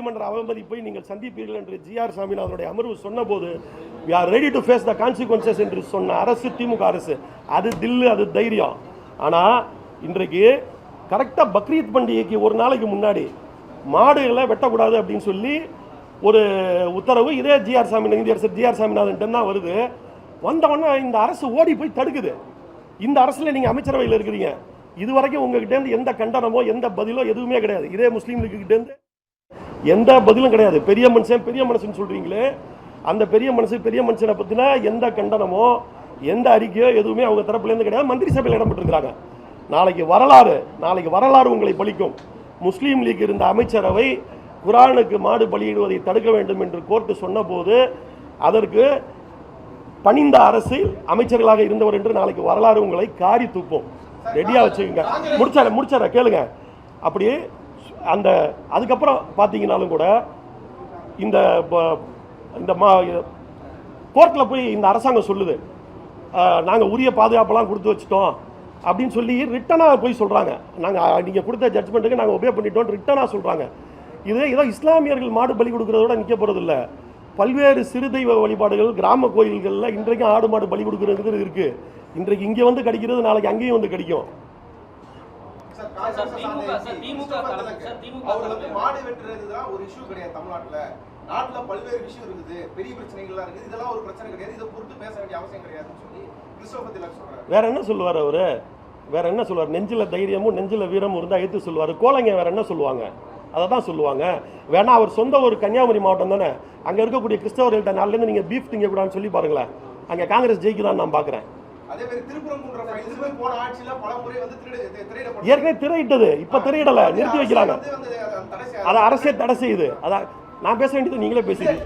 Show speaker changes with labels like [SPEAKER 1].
[SPEAKER 1] நீதிமன்ற அவமதிப்பை நீங்கள் சந்திப்பீர்கள் என்று ஜிஆர் சாமிநாதனுடைய அமர்வு சொன்னபோது we are ready to face the consequences என்று சொன்ன அரசு திமுக அரசு. அது தில்லு, அது தைரியம். ஆனால் இன்றைக்கு கரெக்டாக பக்ரீத் பண்டிகைக்கு ஒரு நாளைக்கு முன்னாடி மாடுகளை வெட்டக்கூடாது அப்படின்னு சொல்லி ஒரு உத்தரவு இதே நீதியரசர் ஜிஆர் சாமிநாதன் தான் வருது. வந்தவொடனே இந்த அரசு ஓடி போய் தடுக்குது. இந்த அரசில் நீங்கள் அமைச்சரவையில் இருக்கிறீங்க. இதுவரைக்கும் உங்ககிட்டேருந்து எந்த கண்டனமோ எந்த பதிலோ எதுவுமே கிடையாது. இதே முஸ்லீம் லீக்குகிட்டேருந்து எந்த பதிலும் கிடையாது. பெரிய மனுஷன் சொல்கிறீங்களே, அந்த பெரிய மனுஷனை பற்றின எந்த கண்டனமோ எந்த அறிக்கையோ எதுவுமே அவங்க தரப்புலேருந்து கிடையாது. மந்திரி சபையில் இடம்பெற்றிருக்கிறாங்க. நாளைக்கு வரலாறு உங்களை பலிக்கும். முஸ்லீம் லீக் இருந்த அமைச்சரவை குரானுக்கு மாடு பலியிடுவதை தடுக்க வேண்டும் என்று கோர்ட்டு சொன்னபோது அதற்கு பணிந்த அரசில் அமைச்சர்களாக இருந்தவர் என்று நாளைக்கு வரலாறு உங்களை காரி தூப்போம். ரெடியாக வச்சுக்கோங்க. முடிச்சார கேளுங்க. அப்படியே அந்த அதுக்கப்புறம் பார்த்தீங்கன்னாலும் கூட இந்த கோர்ட்டில் போய் இந்த அரசாங்கம் சொல்லுது நாங்கள் உரிய பாதுகாப்பெல்லாம் கொடுத்து வச்சுட்டோம் அப்படின்னு சொல்லி ரிட்டனாக போய் சொல்கிறாங்க. நீங்கள் கொடுத்த ஜட்ஜ்மெண்ட்டுக்கு நாங்கள் ஒபே பண்ணிட்டோம் ரிட்டனாக சொல்கிறாங்க. இது ஏதோ இஸ்லாமியர்கள் மாடு பலி கொடுக்குறதோட நிற்க போகிறதில்ல. பல்வேறு சிறு தெய்வ வழிபாடுகள் கிராம கோயில்களில் இன்றைக்கும் ஆடு மாடு பலி கொடுக்குறது இருக்குது. இன்றைக்கு இங்கே வந்து கிடைக்கிறது நாளைக்கு அங்கேயும் வந்து கிடைக்கும்.
[SPEAKER 2] மாடு வெட்டுறதுதான் ஒரு இஷ்யூ கிடையாது. நாட்டுல பல்வேறு விஷயம் இருக்குது, பெரிய பிரச்சனைகள்லாம் இருக்குது. இதெல்லாம் ஒரு பிரச்சனை கிடையாது. இதை பொறுத்து பேச வேண்டிய அவசியம் கிடையாதுன்னு சொல்லி கிறிஸ்டோபர் திலக் சொல்றாரு.
[SPEAKER 1] வேற என்ன சொல்லுவார் அவரு? வேற என்ன சொல்லுவார்? நெஞ்சில தைரியமும் நெஞ்சில வீரமும் இருந்தால் எடுத்து சொல்லுவார். கோலைங்க வேற என்ன சொல்லுவாங்க? அதை தான் சொல்லுவாங்க. வேணா அவர் சொந்த ஒரு கன்னியாகுமரி மாவட்டம் தானே. அங்கே இருக்கக்கூடிய கிறிஸ்தவர்கள்ட்ட நாளிலேருந்து நீங்கள் பீஃப் திங்கக்கூடாதுன்னு சொல்லி பாருங்களேன். அங்கே காங்கிரஸ் ஜெயிக்குதான்னு நான் பார்க்குறேன். ஏற்கனவே திரையிட்டது, இப்போ திரையிடலை, நிறுத்தி வைக்கிறாங்க. அதை அரசே தடை செய்யுது. அதான் நான் பேச வேண்டியது நீங்களே பேசுறீங்க.